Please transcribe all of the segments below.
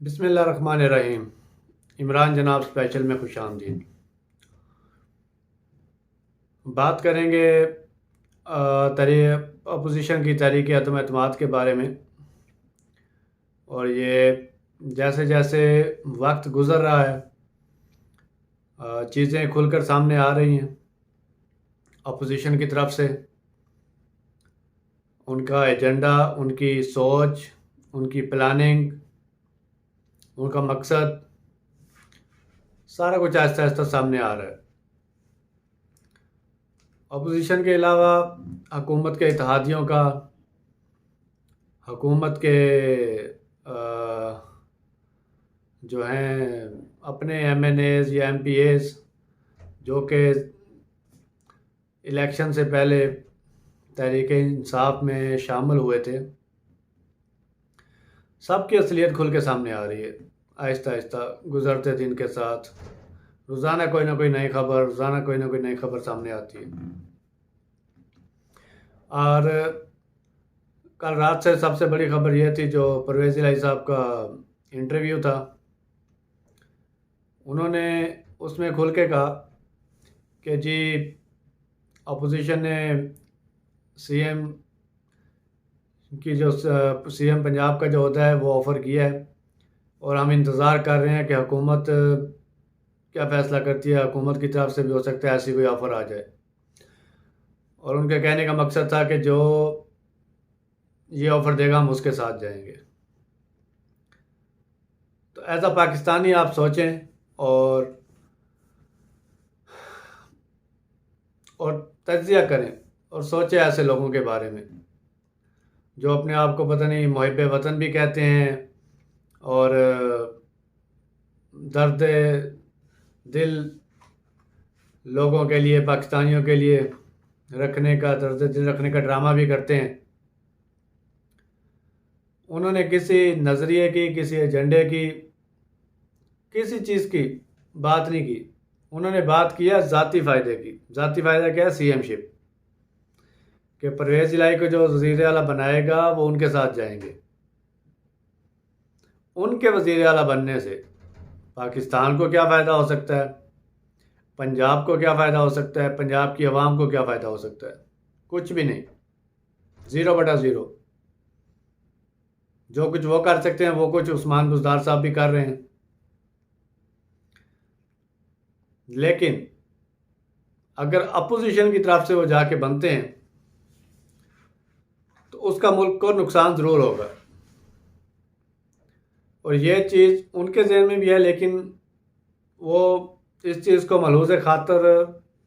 بسم اللہ الرحمن الرحیم۔ عمران جناب اسپیشل میں خوش آمدید۔ بات کریں گے اپوزیشن کی تحریک عدم اعتماد کے بارے میں، اور یہ جیسے جیسے وقت گزر رہا ہے چیزیں کھل کر سامنے آ رہی ہیں اپوزیشن کی طرف سے۔ ان کا ایجنڈا، ان کی سوچ، ان کی پلاننگ، ان کا مقصد، سارا کچھ آہستہ آہستہ سامنے آ رہا ہے۔ اپوزیشن کے علاوہ حکومت کے اتحادیوں کا، حکومت کے جو ہیں اپنے ایم این ایز یا ایم پی ایز جو کہ الیکشن سے پہلے تحریک انصاف میں شامل ہوئے تھے، سب کی اصلیت کھل کے سامنے آ رہی ہے آہستہ آہستہ گزرتے دن کے ساتھ۔ روزانہ کوئی نہ کوئی نئی خبر، روزانہ کوئی نہ کوئی نئی خبر سامنے آتی ہے۔ اور کل رات سے سب سے بڑی خبر یہ تھی جو پرویز الہی صاحب کا انٹرویو تھا، انہوں نے اس میں کھل کے کہا کہ جی اپوزیشن نے سی ایم کی جو سی ایم پنجاب کا جو عہدہ ہے وہ آفر کیا ہے، اور ہم انتظار کر رہے ہیں کہ حکومت کیا فیصلہ کرتی ہے۔ حکومت کی طرف سے بھی ہو سکتا ہے ایسی کوئی آفر آ جائے، اور ان کے کہنے کا مقصد تھا کہ جو یہ آفر دے گا ہم اس کے ساتھ جائیں گے۔ تو ایز اے پاکستانی آپ سوچیں اور تجزیہ کریں اور سوچیں ایسے لوگوں کے بارے میں جو اپنے آپ کو پتہ نہیں محب وطن بھی کہتے ہیں، اور درد دل لوگوں کے لیے، پاکستانیوں کے لیے رکھنے کا، درد دل رکھنے کا ڈرامہ بھی کرتے ہیں۔ انہوں نے کسی نظریے کی، کسی ایجنڈے کی، کسی چیز کی بات نہیں کی۔ انہوں نے بات کیا ذاتی فائدے کی۔ ذاتی فائدہ کیا ہے؟ سی ایم شپ، کہ پرویز الہی کو جو وزیر اعلیٰ بنائے گا وہ ان کے ساتھ جائیں گے۔ ان کے وزیر اعلیٰ بننے سے پاکستان کو کیا فائدہ ہو سکتا ہے، پنجاب کو کیا فائدہ ہو سکتا ہے، پنجاب کی عوام کو کیا فائدہ ہو سکتا ہے؟ کچھ بھی نہیں، 0/0۔ جو کچھ وہ کر سکتے ہیں وہ کچھ عثمان بزدار صاحب بھی کر رہے ہیں، لیکن اگر اپوزیشن کی طرف سے وہ جا کے بنتے ہیں تو اس کا ملک کو نقصان ضرور ہوگا، اور یہ چیز ان کے ذہن میں بھی ہے، لیکن وہ اس چیز کو ملحوظ خاطر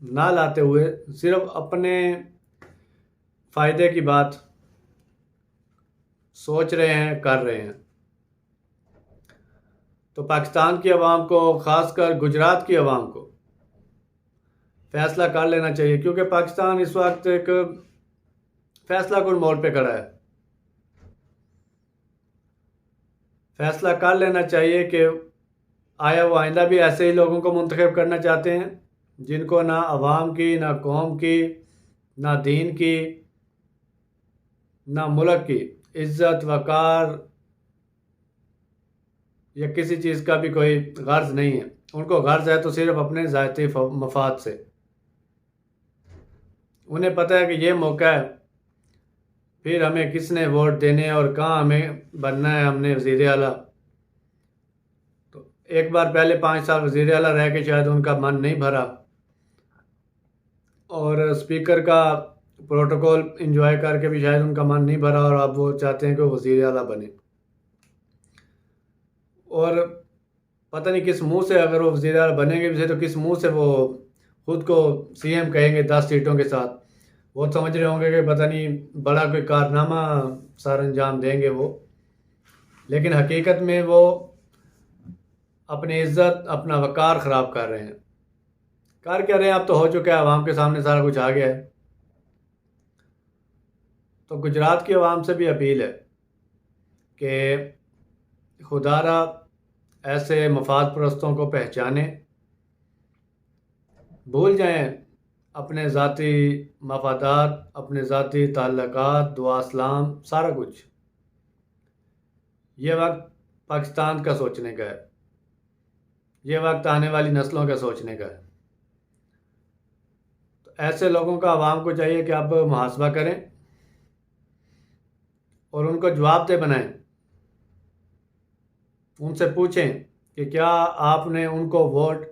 نہ لاتے ہوئے صرف اپنے فائدے کی بات سوچ رہے ہیں، کر رہے ہیں۔ تو پاکستان کی عوام کو، خاص کر گجرات کی عوام کو فیصلہ کر لینا چاہیے، کیونکہ پاکستان اس وقت ایک فیصلہ کن موڑ پہ کھڑا ہے۔ فیصلہ کر لینا چاہیے کہ آیا وہ آئندہ بھی ایسے ہی لوگوں کو منتخب کرنا چاہتے ہیں جن کو نہ عوام کی، نہ قوم کی، نہ دین کی، نہ ملک کی عزت، وقار یا کسی چیز کا بھی کوئی غرض نہیں ہے۔ ان کو غرض ہے تو صرف اپنے ذاتی مفاد سے۔ انہیں پتہ ہے کہ یہ موقع ہے، پھر ہمیں کس نے ووٹ دینے اور کہاں ہمیں بننا ہے، ہم نے وزیر اعلیٰ۔ تو ایک بار پہلے 5 سال وزیر اعلیٰ رہ کے شاید ان کا من نہیں بھرا، اور اسپیکر کا پروٹوکول انجوائے کر کے بھی شاید ان کا من نہیں بھرا، اور اب وہ چاہتے ہیں کہ وہ وزیر اعلیٰ بنے۔ اور پتہ نہیں کس منہ سے، اگر وہ وزیر اعلیٰ بنیں گے بھی تو کس منہ سے وہ خود کو سی ایم کہیں گے 10 سیٹوں کے ساتھ۔ وہ سمجھ رہے ہوں گے کہ پتہ نہیں بڑا کوئی کارنامہ سر انجام دیں گے وہ، لیکن حقیقت میں وہ اپنی عزت، اپنا وقار خراب کر رہے ہیں۔ کر کیا رہے ہیں؟ اب تو ہو چکا ہے، عوام کے سامنے سارا کچھ آ گیا ہے۔ تو گجرات کی عوام سے بھی اپیل ہے کہ خدا را ایسے مفاد پرستوں کو پہچانیں، بھول جائیں اپنے ذاتی مفادات، اپنے ذاتی تعلقات، دعا اسلام، سارا کچھ۔ یہ وقت پاکستان کا سوچنے کا ہے، یہ وقت آنے والی نسلوں کا سوچنے کا ہے۔ تو ایسے لوگوں کا عوام کو چاہیے کہ آپ محاسبہ کریں اور ان کو جواب دہ بنائیں، ان سے پوچھیں کہ کیا آپ نے ان کو ووٹ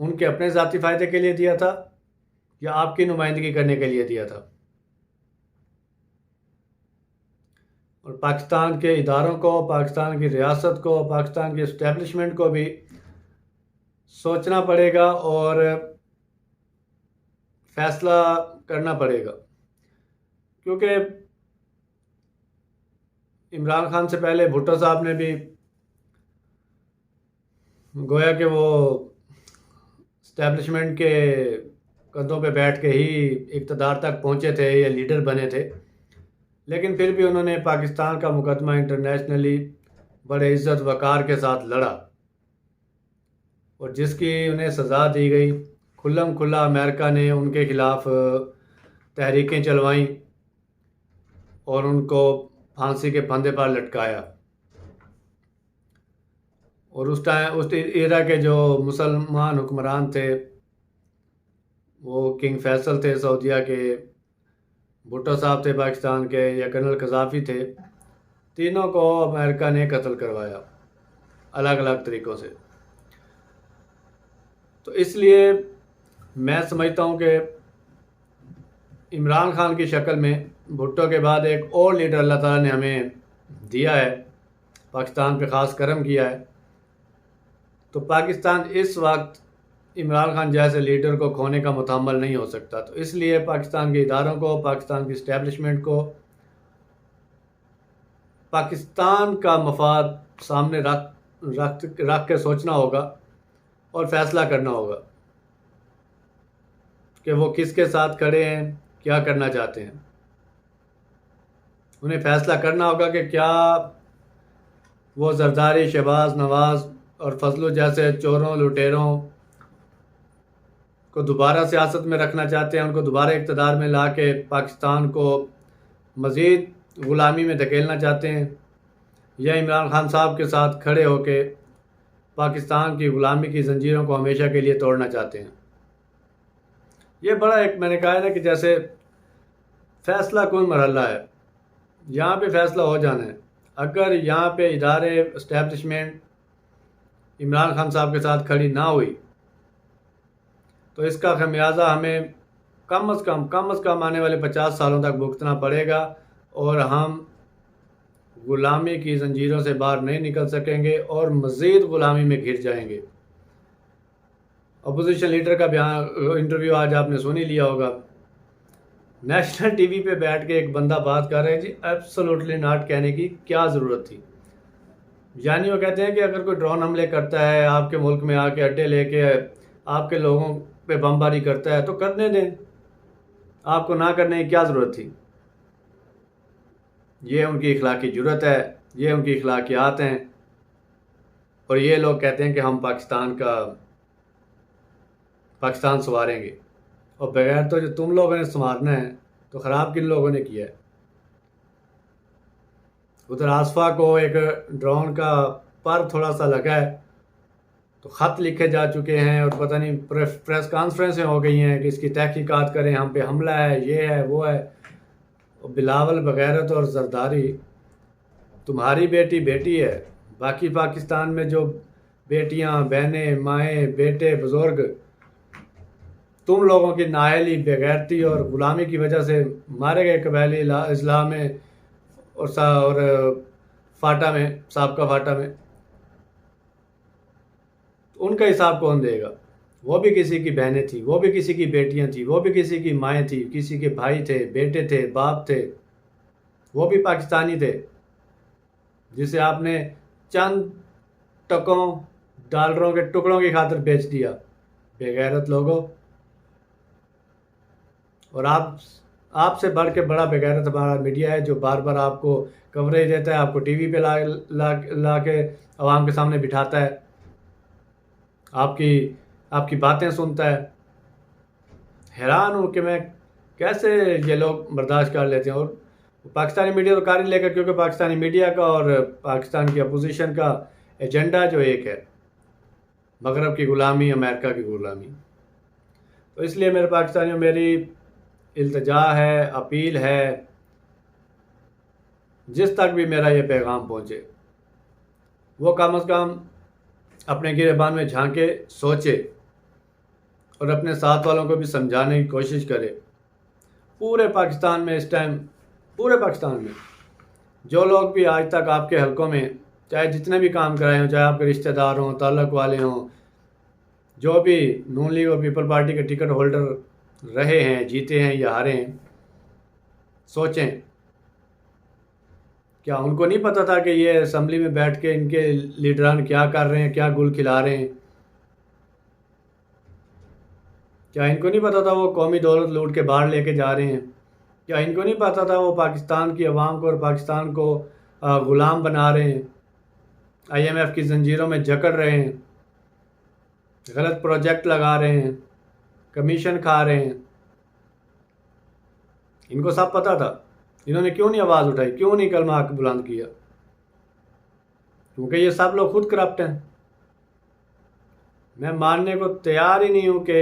ان کے اپنے ذاتی فائدے کے لیے دیا تھا یا آپ کی نمائندگی کرنے کے لیے دیا تھا۔ اور پاکستان کے اداروں کو، پاکستان کی ریاست کو، پاکستان کی اسٹیبلشمنٹ کو بھی سوچنا پڑے گا اور فیصلہ کرنا پڑے گا، کیونکہ عمران خان سے پہلے بھٹو صاحب نے بھی گویا کہ وہ اسٹیبلشمنٹ کے کندھوں پہ بیٹھ کے ہی اقتدار تک پہنچے تھے یا لیڈر بنے تھے، لیکن پھر بھی انہوں نے پاکستان کا مقدمہ انٹرنیشنلی بڑے عزت وقار کے ساتھ لڑا، اور جس کی انہیں سزا دی گئی، کھلم کھلا امریکہ نے ان کے خلاف تحریکیں چلوائیں اور ان کو پھانسی کے پھندے پر لٹکایا۔ اور اس ایرا کے جو مسلمان حکمران تھے، وہ کنگ فیصل تھے سعودیہ کے، بھٹو صاحب تھے پاکستان کے، یا کرنل قذافی تھے، تینوں کو امریکہ نے قتل کروایا الگ الگ طریقوں سے۔ تو اس لیے میں سمجھتا ہوں کہ عمران خان کی شکل میں بھٹو کے بعد ایک اور لیڈر اللہ تعالیٰ نے ہمیں دیا ہے، پاکستان پہ خاص کرم کیا ہے۔ تو پاکستان اس وقت عمران خان جیسے لیڈر کو کھونے کا متحمل نہیں ہو سکتا۔ تو اس لیے پاکستان کے اداروں کو، پاکستان کی اسٹیبلشمنٹ کو پاکستان کا مفاد سامنے رکھ کے سوچنا ہوگا اور فیصلہ کرنا ہوگا کہ وہ کس کے ساتھ کھڑے ہیں، کیا کرنا چاہتے ہیں۔ انہیں فیصلہ کرنا ہوگا کہ کیا وہ زرداری، شہباز، نواز اور فضلو جیسے چوروں، لٹیروں کو دوبارہ سیاست میں رکھنا چاہتے ہیں، ان کو دوبارہ اقتدار میں لا کے پاکستان کو مزید غلامی میں دھکیلنا چاہتے ہیں، یا عمران خان صاحب کے ساتھ کھڑے ہو کے پاکستان کی غلامی کی زنجیروں کو ہمیشہ کے لیے توڑنا چاہتے ہیں۔ یہ بڑا ایک میں نے کہا ہے نا کہ جیسے فیصلہ کن مرحلہ ہے، یہاں پہ فیصلہ ہو جانا ہے۔ اگر یہاں پہ ادارے، اسٹیبلشمنٹ عمران خان صاحب کے ساتھ کھڑی نہ ہوئی تو اس کا خمیازہ ہمیں کم از کم آنے والے 50 سالوں تک بھگتنا پڑے گا، اور ہم غلامی کی زنجیروں سے باہر نہیں نکل سکیں گے اور مزید غلامی میں گھر جائیں گے۔ اپوزیشن لیڈر کا انٹرویو آج آپ نے سن ہی لیا ہوگا، نیشنل ٹی وی پہ بیٹھ کے ایک بندہ بات کر رہے ہیں، جی ایبسولوٹلی ناٹ کہنے کی کیا ضرورت تھی۔ یعنی وہ کہتے ہیں کہ اگر کوئی ڈرون حملے کرتا ہے، آپ کے ملک میں آ کے اڈے لے کے آپ کے لوگوں پہ بمباری کرتا ہے تو کرنے دیں، آپ کو نہ کرنے کی کیا ضرورت تھی۔ یہ ان کی اخلاقی جرت ہے، یہ ان کی اخلاقیات ہیں، اور یہ لوگ کہتے ہیں کہ ہم پاکستان سنواریں گے، اور بغیر تو جو تم لوگوں نے سنوارنا ہے تو خراب کن لوگوں نے کیا ہے۔ ادھر آصفہ کو ایک ڈرون کا پر تھوڑا سا لگا ہے تو خط لکھے جا چکے ہیں، اور پتہ نہیں پریس کانفرنسیں ہو گئی ہیں کہ اس کی تحقیقات کریں، ہم پہ حملہ ہے، یہ ہے، وہ ہے۔ بلاول بغیرت اور زرداری، تمہاری بیٹی ہے، باقی پاکستان میں جو بیٹیاں، بہنیں، مائیں، بیٹے، بزرگ تم لوگوں کی نااہلی، بےغیرتی اور غلامی کی وجہ سے مارے گئے قبائلی اضلاع میں اور فاٹا میں، سابقہ فاٹا میں، ان کا حساب کون دے گا؟ وہ بھی کسی کی بہنیں تھیں، وہ بھی کسی کی بیٹیاں تھیں، وہ بھی کسی کی مائیں تھیں، کسی کے بھائی تھے، بیٹے تھے، باپ تھے، وہ بھی پاکستانی تھے، جسے آپ نے چند ٹکوں، ڈالروں کے ٹکڑوں کی خاطر بیچ دیا، بے غیرت لوگوں۔ اور آپ سے بڑھ کے بڑا بے غیرت ہمارا میڈیا ہے، جو بار بار آپ کو کوریج دیتا ہے، آپ کو ٹی وی پہ لا کے عوام کے سامنے بٹھاتا ہے، آپ کی باتیں سنتا ہے۔ حیران ہوں کہ میں کیسے یہ لوگ برداشت کر لیتے ہیں۔ اور پاکستانی میڈیا تو کار نہیں لے گا، کیونکہ پاکستانی میڈیا کا اور پاکستان کی اپوزیشن کا ایجنڈا جو ایک ہے، مغرب کی غلامی، امریکہ کی غلامی. تو اس لیے میرے پاکستانیوں، میری التجا ہے، اپیل ہے، جس تک بھی میرا یہ پیغام پہنچے وہ کم از کم اپنے گریبان میں جھانکے سوچے اور اپنے ساتھ والوں کو بھی سمجھانے کی کوشش کرے. پورے پاکستان میں اس ٹائم، پورے پاکستان میں جو لوگ بھی آج تک آپ کے حلقوں میں چاہے جتنے بھی کام کرائے ہوں، چاہے آپ کے رشتہ دار ہوں، تعلق والے ہوں، جو بھی نون لیگ اور پیپل پارٹی کے ٹکٹ ہولڈر رہے ہیں، جیتے ہیں یا ہارے ہیں، سوچیں کیا ان کو نہیں پتہ تھا کہ یہ اسمبلی میں بیٹھ کے ان کے لیڈران کیا کر رہے ہیں، کیا گل کھلا رہے ہیں؟ کیا ان کو نہیں پتہ تھا وہ قومی دولت لوٹ کے باہر لے کے جا رہے ہیں؟ کیا ان کو نہیں پتہ تھا وہ پاکستان کی عوام کو اور پاکستان کو غلام بنا رہے ہیں، IMF کی زنجیروں میں جکڑ رہے ہیں، غلط پروجیکٹ لگا رہے ہیں، کمیشن کھا رہے ہیں؟ ان کو سب پتہ تھا. انہوں نے کیوں نہیں آواز اٹھائی، کیوں نہیں کلمہ حق بلند کیا؟ کیونکہ یہ سب لوگ خود کرپٹ ہیں. میں ماننے کو تیار ہی نہیں ہوں کہ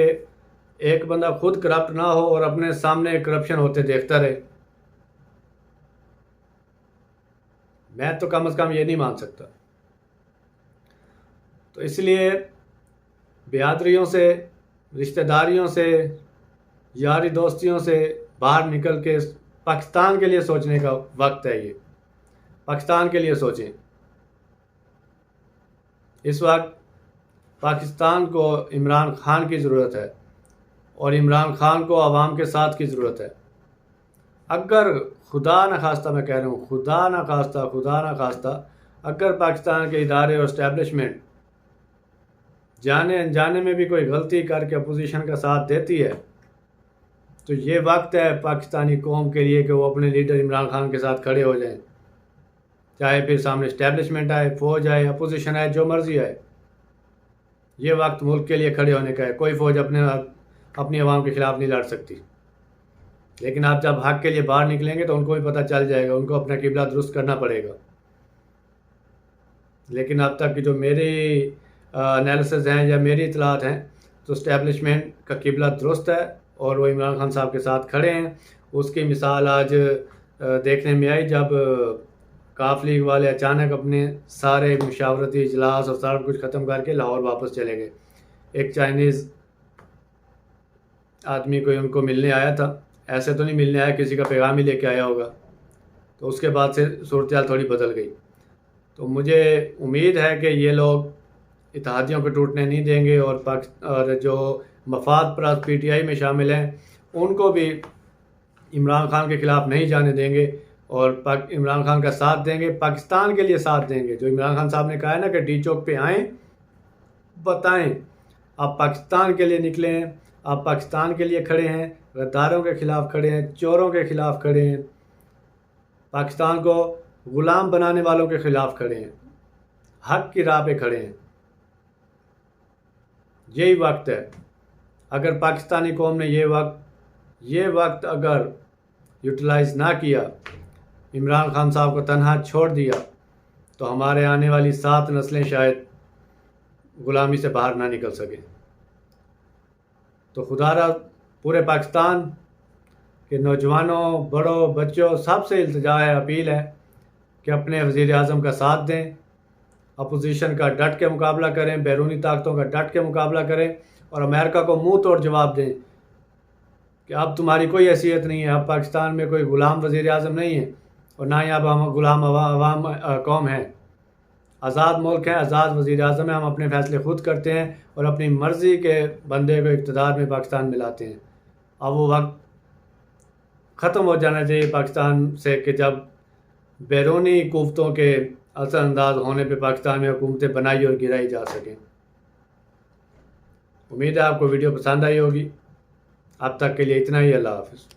ایک بندہ خود کرپٹ نہ ہو اور اپنے سامنے کرپشن ہوتے دیکھتا رہے. میں تو کم از کم یہ نہیں مان سکتا. تو اس لیے برادریوں سے، رشتہ داریوں سے، یاری دوستیوں سے باہر نکل کے پاکستان کے لیے سوچنے کا وقت ہے. یہ پاکستان کے لیے سوچیں. اس وقت پاکستان کو عمران خان کی ضرورت ہے اور عمران خان کو عوام کے ساتھ کی ضرورت ہے. اگر خدا نخواستہ، میں کہہ رہا ہوں خدا نخواستہ اگر پاکستان کے ادارے اور اسٹیبلشمنٹ جانے انجانے میں بھی کوئی غلطی کر کے اپوزیشن کا ساتھ دیتی ہے تو یہ وقت ہے پاکستانی قوم کے لیے کہ وہ اپنے لیڈر عمران خان کے ساتھ کھڑے ہو جائیں. چاہے پھر سامنے اسٹیبلشمنٹ آئے، فوج آئے، اپوزیشن آئے، جو مرضی آئے، یہ وقت ملک کے لیے کھڑے ہونے کا ہے. کوئی فوج اپنی عوام کے خلاف نہیں لڑ سکتی. لیکن آپ جب حق کے لیے باہر نکلیں گے تو ان کو بھی پتہ چل جائے گا، ان کو اپنا قبلہ درست کرنا پڑے گا. لیکن اب تک کی جو میری انالیسز ہیں یا میری اطلاعات ہیں تو اسٹیبلشمنٹ کا قبلہ درست ہے اور وہ عمران خان صاحب کے ساتھ کھڑے ہیں. اس کی مثال آج دیکھنے میں آئی جب کاف لیگ والے اچانک اپنے سارے مشاورتی اجلاس اور سارا کچھ ختم کر کے لاہور واپس چلے گئے. ایک چائنیز آدمی کوئی ان کو ملنے آیا تھا، ایسے تو نہیں ملنے آیا، کسی کا پیغام ہی لے کے آیا ہوگا. تو اس کے بعد سے صورتحال تھوڑی بدل گئی. تو مجھے امید ہے کہ یہ لوگ اتحادیوں کو ٹوٹنے نہیں دیں گے اور جو مفاد پرست PTI میں شامل ہیں ان کو بھی عمران خان کے خلاف نہیں جانے دیں گے اور عمران خان کا ساتھ دیں گے، پاکستان کے لیے ساتھ دیں گے. جو عمران خان صاحب نے کہا ہے نا کہ ڈی چوک پہ آئیں، بتائیں آپ پاکستان کے لیے نکلے ہیں، آپ پاکستان کے لیے کھڑے ہیں، غداروں کے خلاف کھڑے ہیں، چوروں کے خلاف کھڑے ہیں، پاکستان کو غلام بنانے والوں کے خلاف کھڑے ہیں، حق کی راہ پہ کھڑے ہیں. یہی وقت ہے. اگر پاکستانی قوم نے یہ وقت اگر یوٹیلائز نہ کیا، عمران خان صاحب کو تنہا چھوڑ دیا تو ہمارے آنے والی 7 نسلیں شاید غلامی سے باہر نہ نکل سکیں. تو خدا را پورے پاکستان کے نوجوانوں، بڑوں، بچوں سب سے التجا ہے، اپیل ہے کہ اپنے وزیر اعظم کا ساتھ دیں، اپوزیشن کا ڈٹ کے مقابلہ کریں، بیرونی طاقتوں کا ڈٹ کے مقابلہ کریں اور امریکہ کو منہ توڑ جواب دیں کہ اب تمہاری کوئی حیثیت نہیں ہے، اب پاکستان میں کوئی غلام وزیر اعظم نہیں ہے اور نہ ہی اب ہم غلام عوام قوم ہیں. آزاد ملک ہے، آزاد وزیر اعظم ہے، ہم اپنے فیصلے خود کرتے ہیں اور اپنی مرضی کے بندے کو اقتدار میں پاکستان میں لاتے ہیں. اب وہ وقت ختم ہو جانا چاہیے پاکستان سے کہ جب بیرونی قوتوں کے اثر انداز ہونے پہ پاکستان میں حکومتیں بنائی اور گرائی جا سکیں. امید ہے آپ کو ویڈیو پسند آئی ہوگی. اب تک کے لیے اتنا ہی. اللہ حافظ.